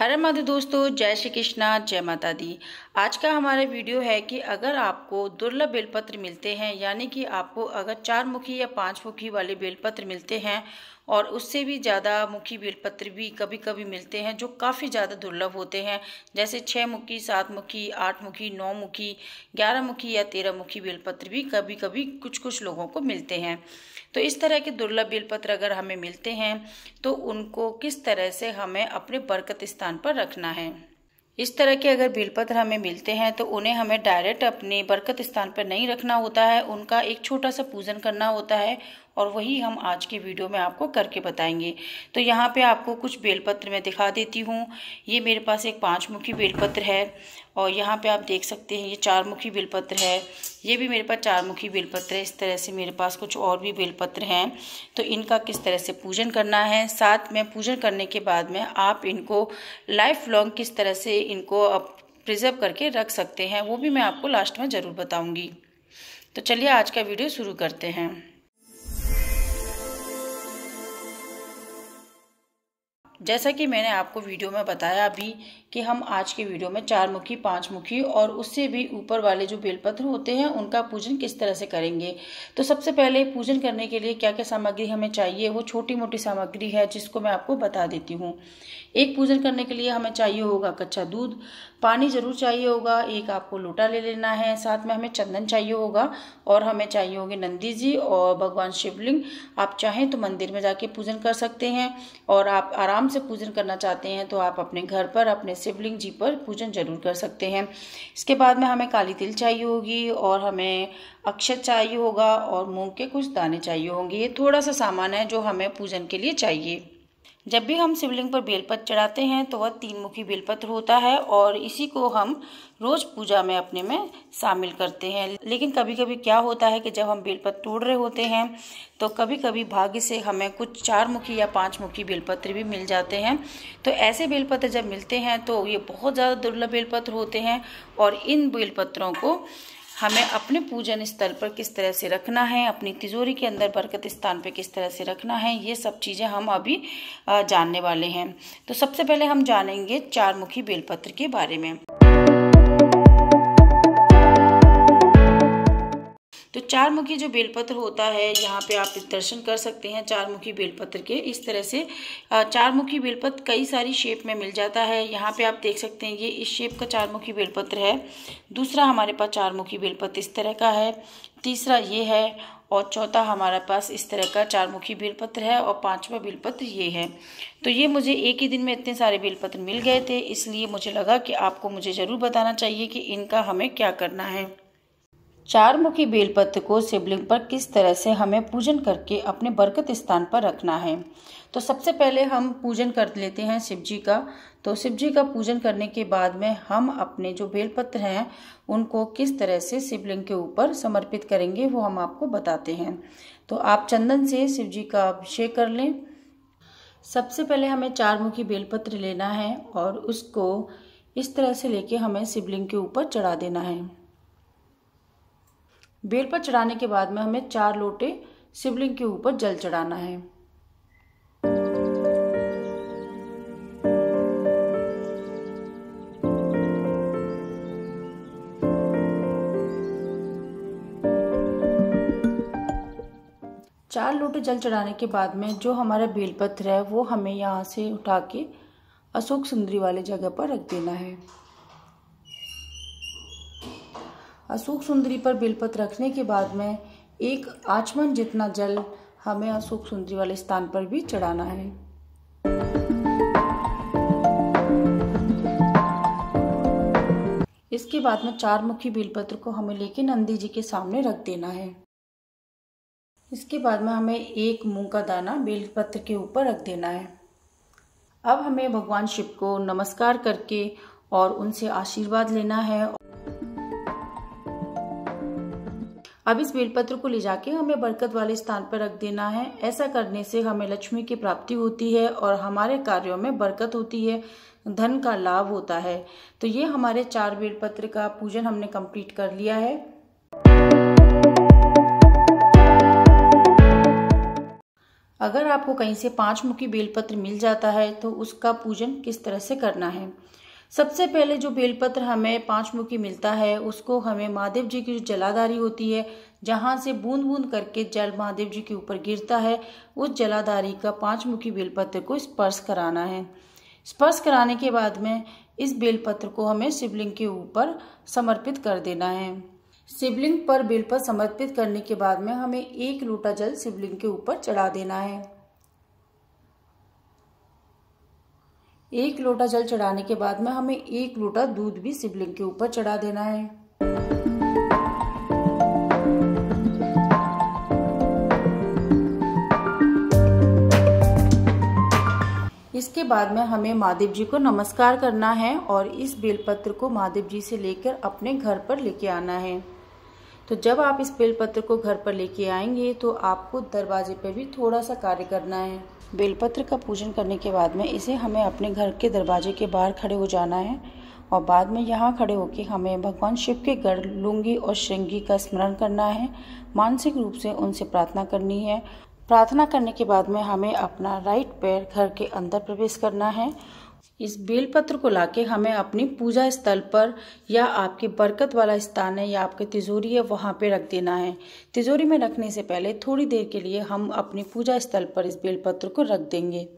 हरे माधव दोस्तों, जय श्री कृष्णा, जय माता दी। आज का हमारा वीडियो है कि अगर आपको दुर्लभ बेलपत्र मिलते हैं, यानी कि आपको अगर 4 मुखी या 5 मुखी वाले बेलपत्र मिलते हैं और उससे भी ज़्यादा मुखी बेलपत्र भी कभी कभी मिलते हैं जो काफ़ी ज़्यादा दुर्लभ होते हैं, जैसे 6 मुखी, 7 मुखी, 8 मुखी, 9 मुखी, 11 मुखी या 13 मुखी बेलपत्र भी कभी कभी कुछ लोगों को मिलते हैं। तो इस तरह के दुर्लभ बेलपत्र अगर हमें मिलते हैं तो उनको किस तरह से हमें अपने बरकत स्थान पर रखना है। इस तरह के अगर बेलपत्र हमें मिलते हैं तो उन्हें हमें डायरेक्ट अपने बरकत स्थान पर नहीं रखना होता है, उनका एक छोटा सा पूजन करना होता है और वही हम आज के वीडियो में आपको करके बताएंगे। तो यहाँ पे आपको कुछ बेलपत्र मैं दिखा देती हूँ। ये मेरे पास एक 5 मुखी बेलपत्र है और यहाँ पे आप देख सकते हैं ये 4 मुखी बेलपत्र है। ये भी मेरे पास 4 मुखी बेलपत्र है। इस तरह से मेरे पास कुछ और भी बेलपत्र हैं। तो इनका किस तरह से पूजन करना है, साथ में पूजन करने के बाद में आप इनको लाइफ लॉन्ग किस तरह से इनको आप प्रिजर्व करके रख सकते हैं, वो भी मैं आपको लास्ट में ज़रूर बताऊँगी। तो चलिए आज का वीडियो शुरू करते हैं। जैसा कि मैंने आपको वीडियो में बताया अभी कि हम आज के वीडियो में 4 मुखी, 5 मुखी और उससे भी ऊपर वाले जो बेलपत्र होते हैं उनका पूजन किस तरह से करेंगे। तो सबसे पहले पूजन करने के लिए क्या क्या सामग्री हमें चाहिए, वो छोटी मोटी सामग्री है जिसको मैं आपको बता देती हूँ। एक पूजन करने के लिए हमें चाहिए होगा कच्चा दूध, पानी जरूर चाहिए होगा, एक आपको लोटा ले लेना है, साथ में हमें चंदन चाहिए होगा और हमें चाहिए होंगे नंदी जी और भगवान शिवलिंग। आप चाहें तो मंदिर में जाके पूजन कर सकते हैं और आप आराम से पूजन करना चाहते हैं तो आप अपने घर पर अपने शिवलिंग जी पर पूजन जरूर कर सकते हैं। इसके बाद में हमें काली तिल चाहिए होगी और हमें अक्षत चाहिए होगा और मूंग के कुछ दाने चाहिए होंगे। ये थोड़ा सा सामान है जो हमें पूजन के लिए चाहिए। जब भी हम शिवलिंग पर बेलपत्र चढ़ाते हैं तो वह 3 मुखी बेलपत्र होता है और इसी को हम रोज पूजा में अपने में शामिल करते हैं। लेकिन कभी कभी क्या होता है कि जब हम बेलपत्र तोड़ रहे होते हैं तो कभी कभी भाग्य से हमें कुछ 4 मुखी या 5 मुखी बेलपत्र भी मिल जाते हैं। तो ऐसे बेलपत्र जब मिलते हैं तो ये बहुत ज़्यादा दुर्लभ बेलपत्र होते हैं और इन बेलपत्रों को हमें अपने पूजन स्थल पर किस तरह से रखना है, अपनी तिजोरी के अंदर बरकत स्थान पे किस तरह से रखना है, ये सब चीज़ें हम अभी जानने वाले हैं। तो सबसे पहले हम जानेंगे 4 मुखी बेलपत्र के बारे में। तो 4 मुखी जो बेलपत्र होता है, यहाँ पे आप दर्शन कर सकते हैं 4 मुखी बेलपत्र के। इस तरह से 4 मुखी बेलपत्र कई सारी शेप में मिल जाता है। यहाँ पे आप देख सकते हैं ये इस शेप का 4 मुखी बेलपत्र है। दूसरा हमारे पास 4 मुखी बेलपत्र इस तरह का है, तीसरा ये है और चौथा हमारे पास इस तरह का 4 मुखी बेलपत्र है और 5वां बेलपत्र ये है। तो ये मुझे एक ही दिन में इतने सारे बेलपत्र मिल गए थे, इसलिए मुझे लगा कि आपको मुझे ज़रूर बताना चाहिए कि इनका हमें क्या करना है। 4 मुखी बेलपत्र को शिवलिंग पर किस तरह से हमें पूजन करके अपने बरकत स्थान पर रखना है। तो सबसे पहले हम पूजन कर लेते हैं शिव जी का। तो शिव जी का पूजन करने के बाद में हम अपने जो बेलपत्र हैं उनको किस तरह से शिवलिंग के ऊपर समर्पित करेंगे वो हम आपको बताते हैं। तो आप चंदन से शिव जी का अभिषेक कर लें। सबसे पहले हमें 4 मुखी बेलपत्र लेना है और उसको इस तरह से लेके हमें शिवलिंग के ऊपर चढ़ा देना है। बेलपत्र चढ़ाने के बाद में हमें 4 लोटे शिवलिंग के ऊपर जल चढ़ाना है। चार लोटे जल चढ़ाने के बाद में जो हमारा बेलपत्र है वो हमें यहाँ से उठा के अशोक सुंदरी वाले जगह पर रख देना है। अशोक सुंदरी पर बेलपत्र रखने के बाद में एक आचमन जितना जल हमें अशोक सुंदरी वाले स्थान पर भी चढ़ाना है। इसके बाद में 4 मुखी बेलपत्र को हमें लेके नंदी जी के सामने रख देना है। इसके बाद में हमें एक मूंग का दाना बेलपत्र के ऊपर रख देना है। अब हमें भगवान शिव को नमस्कार करके और उनसे आशीर्वाद लेना है। अब इस बेलपत्र को ले जाके हमें बरकत वाले स्थान पर रख देना है। ऐसा करने से हमें लक्ष्मी की प्राप्ति होती है और हमारे कार्यों में बरकत होती है, धन का लाभ होता है। तो ये हमारे 4 बेलपत्र का पूजन हमने कंप्लीट कर लिया है। अगर आपको कहीं से 5 मुखी बेलपत्र मिल जाता है तो उसका पूजन किस तरह से करना है। सबसे पहले जो बेलपत्र हमें 5 मुखी मिलता है उसको हमें महादेव जी की जो जलाधारी होती है, जहाँ से बूंद बूंद करके जल महादेव जी के ऊपर गिरता है, उस जलाधारी का 5 मुखी बेलपत्र को स्पर्श कराना है। स्पर्श कराने के बाद में इस बेलपत्र को हमें शिवलिंग के ऊपर समर्पित कर देना है। शिवलिंग पर बेलपत्र समर्पित करने के बाद में हमें 1 लोटा जल शिवलिंग के ऊपर चढ़ा देना है। 1 लोटा जल चढ़ाने के बाद में हमें 1 लोटा दूध भी शिवलिंग के ऊपर चढ़ा देना है। इसके बाद में हमें महादेव जी को नमस्कार करना है और इस बेलपत्र को महादेव जी से लेकर अपने घर पर लेके आना है। तो जब आप इस बेलपत्र को घर पर लेके आएंगे तो आपको दरवाजे पे भी थोड़ा सा कार्य करना है। बेलपत्र का पूजन करने के बाद में इसे हमें अपने घर के दरवाजे के बाहर खड़े हो जाना है और बाद में यहाँ खड़े होकर हमें भगवान शिव के गढ़ लुंगी और श्रृंगी का स्मरण करना है। मानसिक रूप से उनसे प्रार्थना करनी है। प्रार्थना करने के बाद में हमें अपना राइट पैर घर के अंदर प्रवेश करना है। इस बेलपत्र को लाके हमें अपनी पूजा स्थल पर या आपके बरकत वाला स्थान है या आपकी तिजोरी है वहाँ पे रख देना है। तिजोरी में रखने से पहले थोड़ी देर के लिए हम अपनी पूजा स्थल पर इस बेलपत्र को रख देंगे।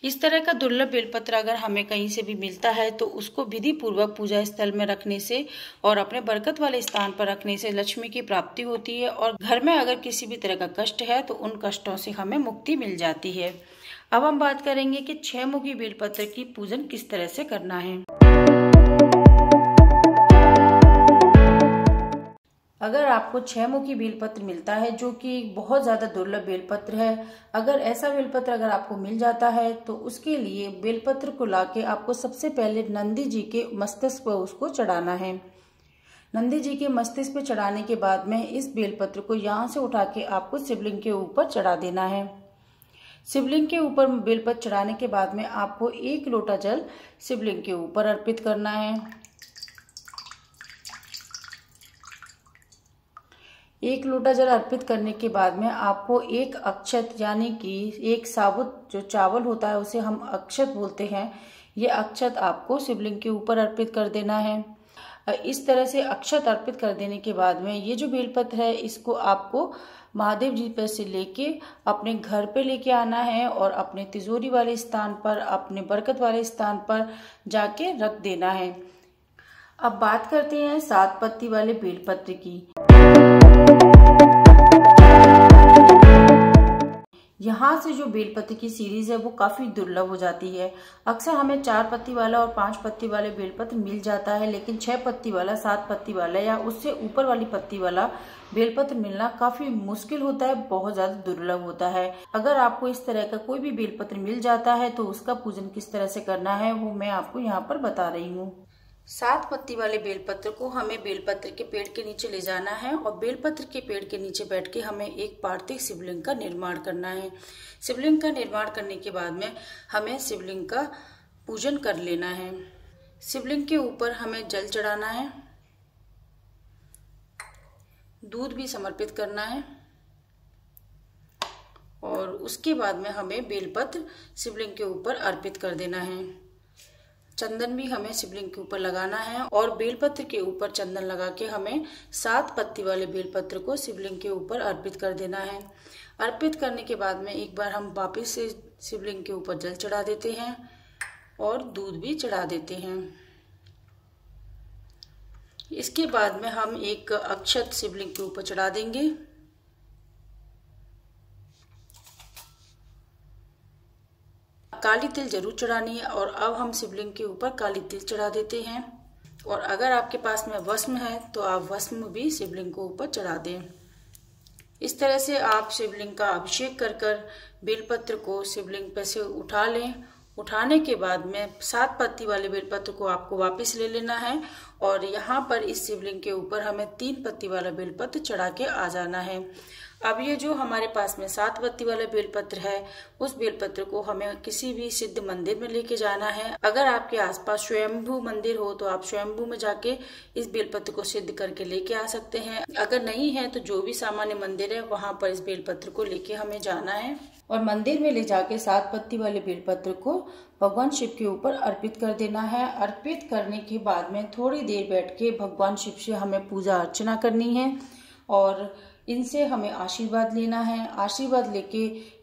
इस तरह का दुर्लभ बेलपत्र अगर हमें कहीं से भी मिलता है तो उसको विधि पूर्वक पूजा स्थल में रखने से और अपने बरकत वाले स्थान पर रखने से लक्ष्मी की प्राप्ति होती है और घर में अगर किसी भी तरह का कष्ट है तो उन कष्टों से हमें मुक्ति मिल जाती है। अब हम बात करेंगे कि 6 मुखी बेलपत्र की पूजन किस तरह से करना है। अगर आपको 6 मुखी बेलपत्र मिलता है जो कि बहुत ज़्यादा दुर्लभ बेलपत्र है, अगर ऐसा बेलपत्र अगर आपको मिल जाता है तो उसके लिए बेलपत्र को लाके आपको सबसे पहले नंदी जी के मस्तिष्क पर उसको चढ़ाना है। नंदी जी के मस्तिष्क पर चढ़ाने के बाद में इस बेलपत्र को यहाँ से उठा के आपको शिवलिंग के ऊपर चढ़ा देना है। शिवलिंग के ऊपर बेलपत्र चढ़ाने के बाद में आपको 1 लोटा जल शिवलिंग के ऊपर अर्पित करना है। 1 लोटा जल अर्पित करने के बाद में आपको 1 अक्षत यानी कि 1 साबुत जो चावल होता है उसे हम अक्षत बोलते हैं, ये अक्षत आपको शिवलिंग के ऊपर अर्पित कर देना है। इस तरह से अक्षत अर्पित कर देने के बाद में ये जो बेलपत्र है इसको आपको महादेव जी पर से लेके अपने घर पे लेके आना है और अपने तिजोरी वाले स्थान पर, अपने बरकत वाले स्थान पर जाके रख देना है। अब बात करते हैं 7 पत्ती वाले बेलपत्र की। यहाँ से जो बेलपत्र की सीरीज है वो काफी दुर्लभ हो जाती है। अक्सर हमें 4 पत्ती वाला और 5 पत्ती वाले बेलपत्र मिल जाता है, लेकिन 6 पत्ती वाला, 7 पत्ती वाला या उससे ऊपर वाली पत्ती वाला बेलपत्र मिलना काफी मुश्किल होता है, बहुत ज्यादा दुर्लभ होता है। अगर आपको इस तरह का कोई भी बेलपत्र मिल जाता है तो उसका पूजन किस तरह से करना है वो मैं आपको यहाँ पर बता रही हूँ। 7 पत्ती वाले बेलपत्र को हमें बेलपत्र के पेड़ के नीचे ले जाना है और बेलपत्र के पेड़ के नीचे बैठ के हमें एक पार्थिव शिवलिंग का निर्माण करना है। शिवलिंग का निर्माण करने के बाद में हमें शिवलिंग का पूजन कर लेना है। शिवलिंग के ऊपर हमें जल चढ़ाना है, दूध भी समर्पित करना है और उसके बाद में हमें बेलपत्र शिवलिंग के ऊपर अर्पित कर देना है। चंदन भी हमें शिवलिंग के ऊपर लगाना है और बेलपत्र के ऊपर चंदन लगा के हमें 7 पत्ती वाले बेलपत्र को शिवलिंग के ऊपर अर्पित कर देना है। अर्पित करने के बाद में एक बार हम वापस से शिवलिंग के ऊपर जल चढ़ा देते हैं और दूध भी चढ़ा देते हैं। इसके बाद में हम एक अक्षत शिवलिंग के ऊपर चढ़ा देंगे। काली तिल जरूर चढ़ानी है और अब हम शिवलिंग के ऊपर काली तिल चढ़ा देते हैं और अगर आपके पास में भस्म है तो आप भस्म भी शिवलिंग को ऊपर चढ़ा दें। इस तरह से आप शिवलिंग का अभिषेक कर कर बेलपत्र को शिवलिंग पर से उठा लें। उठाने के बाद में 7 पत्ती वाले बेलपत्र को आपको वापस ले लेना है और यहाँ पर इस शिवलिंग के ऊपर हमें 3 पत्ती वाला बेलपत्र चढ़ा के आ जाना है। अब ये जो हमारे पास में 7 पत्ती वाला बेलपत्र है, उस बेलपत्र को हमें किसी भी सिद्ध मंदिर में लेके जाना है। अगर आपके आसपास स्वयंभू मंदिर हो तो आप स्वयंभू में जाके इस बेलपत्र को सिद्ध करके लेके आ सकते हैं। अगर नहीं है तो जो भी सामान्य मंदिर है वहां पर इस बेलपत्र को लेके हमें जाना है और मंदिर में ले जाके 7 पत्ती वाले बेलपत्र को भगवान शिव के ऊपर अर्पित कर देना है। अर्पित करने के बाद में थोड़ी देर बैठ के भगवान शिव से हमें पूजा अर्चना करनी है और इनसे हमें आशीर्वाद लेना है। आशीर्वाद लेके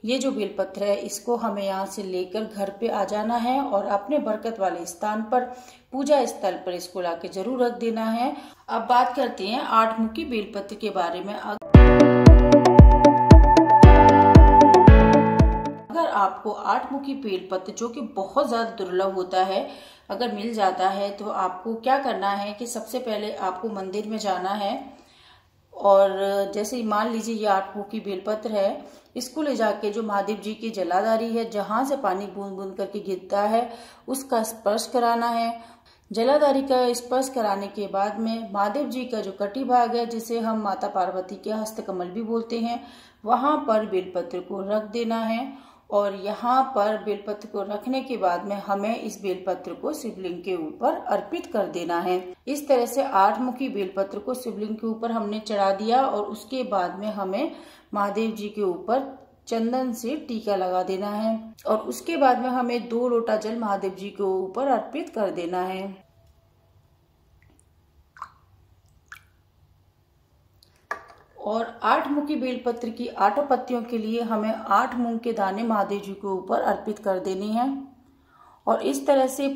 ये जो बेलपत्र है इसको हमें यहाँ से लेकर घर पे आ जाना है और अपने बरकत वाले स्थान पर, पूजा स्थल पर इसको लाके जरूर रख देना है। अब बात करते हैं 8 मुखी बेलपत्र के बारे में। अगर आपको 8 मुखी बेलपत्र, जो कि बहुत ज्यादा दुर्लभ होता है, अगर मिल जाता है तो आपको क्या करना है कि सबसे पहले आपको मंदिर में जाना है और जैसे मान लीजिए ये 8 मुखी बेलपत्र है, इसको ले जाके जो महादेव जी की जलाधारी है, जहां से पानी बूंद बूंद करके गिरता है, उसका स्पर्श कराना है। जलाधारी का स्पर्श कराने के बाद में महादेव जी का जो कटी भाग है, जिसे हम माता पार्वती के हस्तकमल भी बोलते हैं, वहां पर बेलपत्र को रख देना है और यहाँ पर बेलपत्र को रखने के बाद में हमें इस बेलपत्र को शिवलिंग के ऊपर अर्पित कर देना है। इस तरह से 8 मुखी बेलपत्र को शिवलिंग के ऊपर हमने चढ़ा दिया और उसके बाद में हमें महादेव जी के ऊपर चंदन से टीका लगा देना है और उसके बाद में हमें 2 लोटा जल महादेव जी के ऊपर अर्पित कर देना है। और 8 मुखी बेलपत्र की 8 पत्तियों के लिए हमें 8 मूंग के दाने महादेव जी के ऊपर अर्पित कर देने हैं। और इस तरह से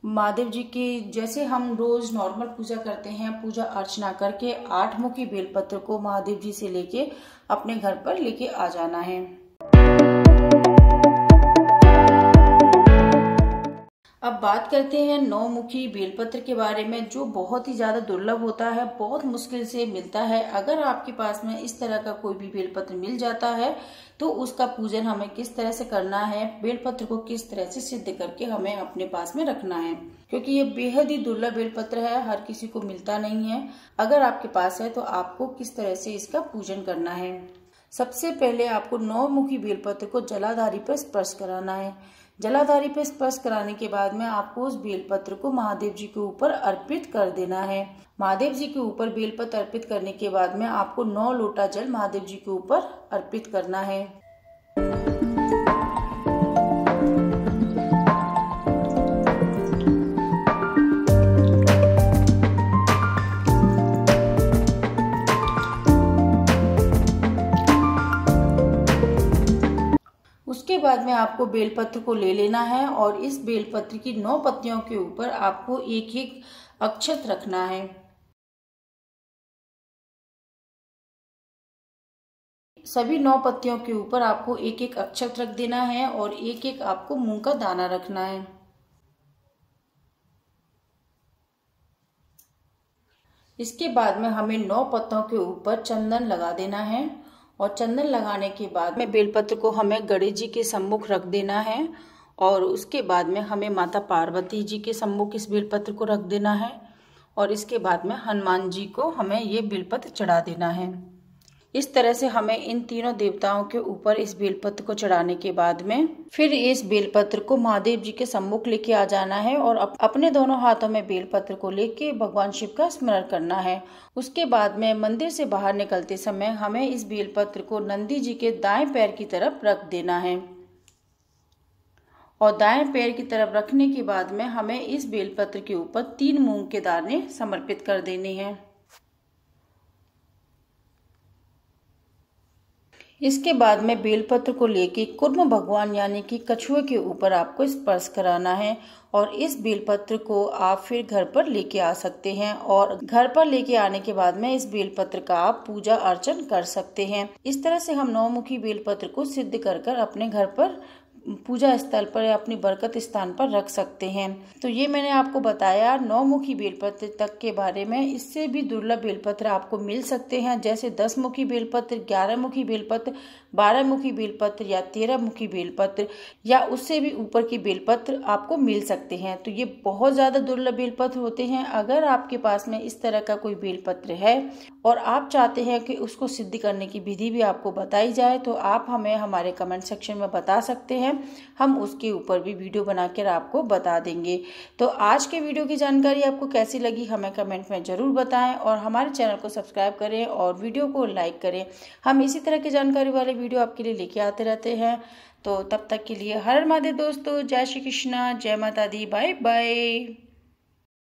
महादेव जी की जैसे हम रोज नॉर्मल पूजा करते हैं, पूजा अर्चना करके 8 मुखी बेलपत्र को महादेव जी से लेके अपने घर पर लेके आ जाना है। अब बात करते हैं 9 मुखी बेलपत्र के बारे में, जो बहुत ही ज्यादा दुर्लभ होता है, बहुत मुश्किल से मिलता है। अगर आपके पास में इस तरह का कोई भी बेलपत्र मिल जाता है तो उसका पूजन हमें किस तरह से करना है, बेलपत्र को किस तरह से सिद्ध करके हमें अपने पास में रखना है, क्योंकि ये बेहद ही दुर्लभ बेलपत्र है, हर किसी को मिलता नहीं है। अगर आपके पास है तो आपको किस तरह से इसका पूजन करना है। सबसे पहले आपको 9 मुखी बेलपत्र को जलाधारी पर स्पर्श कराना है। जलाधारी पर स्पर्श कराने के बाद में आपको उस बेलपत्र को महादेव जी के ऊपर अर्पित कर देना है। महादेव जी के ऊपर बेलपत्र अर्पित करने के बाद में आपको 9 लोटा जल महादेव जी के ऊपर अर्पित करना है। उसके बाद में आपको बेलपत्र को ले लेना है और इस बेलपत्र की 9 पत्तियों के ऊपर आपको एक एक अक्षत रखना है। सभी 9 पत्तियों के ऊपर आपको एक एक अक्षत रख देना है और एक एक आपको मूंग का दाना रखना है। इसके बाद में हमें 9 पत्तों के ऊपर चंदन लगा देना है और चंदन लगाने के बाद में बेलपत्र को हमें गणेश जी के सम्मुख रख देना है और उसके बाद में हमें माता पार्वती जी के सम्मुख इस बेलपत्र को रख देना है और इसके बाद में हनुमान जी को हमें ये बेलपत्र चढ़ा देना है। इस तरह से हमें इन तीनों देवताओं के ऊपर इस बेलपत्र को चढ़ाने के बाद में फिर इस बेलपत्र को महादेव जी के सम्मुख लेके आ जाना है और अपने दोनों हाथों में बेलपत्र को लेके भगवान शिव का स्मरण करना है। उसके बाद में मंदिर से बाहर निकलते समय हमें इस बेलपत्र को नंदी जी के दाएं पैर की तरफ रख देना है और दाएं पैर की तरफ रखने के बाद में हमें इस बेलपत्र के ऊपर 3 मूंग के दाने समर्पित कर देने हैं। इसके बाद में बेलपत्र को लेके कुर्म भगवान यानी कि कछुए के ऊपर आपको स्पर्श कराना है और इस बेलपत्र को आप फिर घर पर लेके आ सकते हैं और घर पर लेके आने के बाद में इस बेलपत्र का आप पूजा अर्चन कर सकते हैं। इस तरह से हम 9 मुखी बेलपत्र को सिद्ध कर अपने घर पर पूजा स्थल पर या अपनी बरकत स्थान पर रख सकते हैं। तो ये मैंने आपको बताया 9 मुखी बेलपत्र तक के बारे में। इससे भी दुर्लभ बेलपत्र आपको मिल सकते हैं, जैसे 10 मुखी बेलपत्र, 11 मुखी बेलपत्र, 12 मुखी बेलपत्र या 13 मुखी बेलपत्र या उससे भी ऊपर की बेलपत्र आपको मिल सकते हैं। तो ये बहुत ज़्यादा दुर्लभ बेलपत्र होते हैं। अगर आपके पास में इस तरह का कोई बेलपत्र है और आप चाहते हैं कि उसको सिद्ध करने की विधि भी आपको बताई जाए, तो आप हमें हमारे कमेंट सेक्शन में बता सकते हैं। हम उसके ऊपर भी वीडियो बनाकर आपको बता देंगे। तो आज के वीडियो की जानकारी आपको कैसी लगी हमें कमेंट में ज़रूर बताएं और हमारे चैनल को सब्सक्राइब करें और वीडियो को लाइक करें। हम इसी तरह की जानकारी वाले वीडियो आपके लिए लेके आते रहते हैं। तो तब तक के लिए हर हर महादेव दोस्तों, जय श्री कृष्णा, जय माता दी, बाय बाय।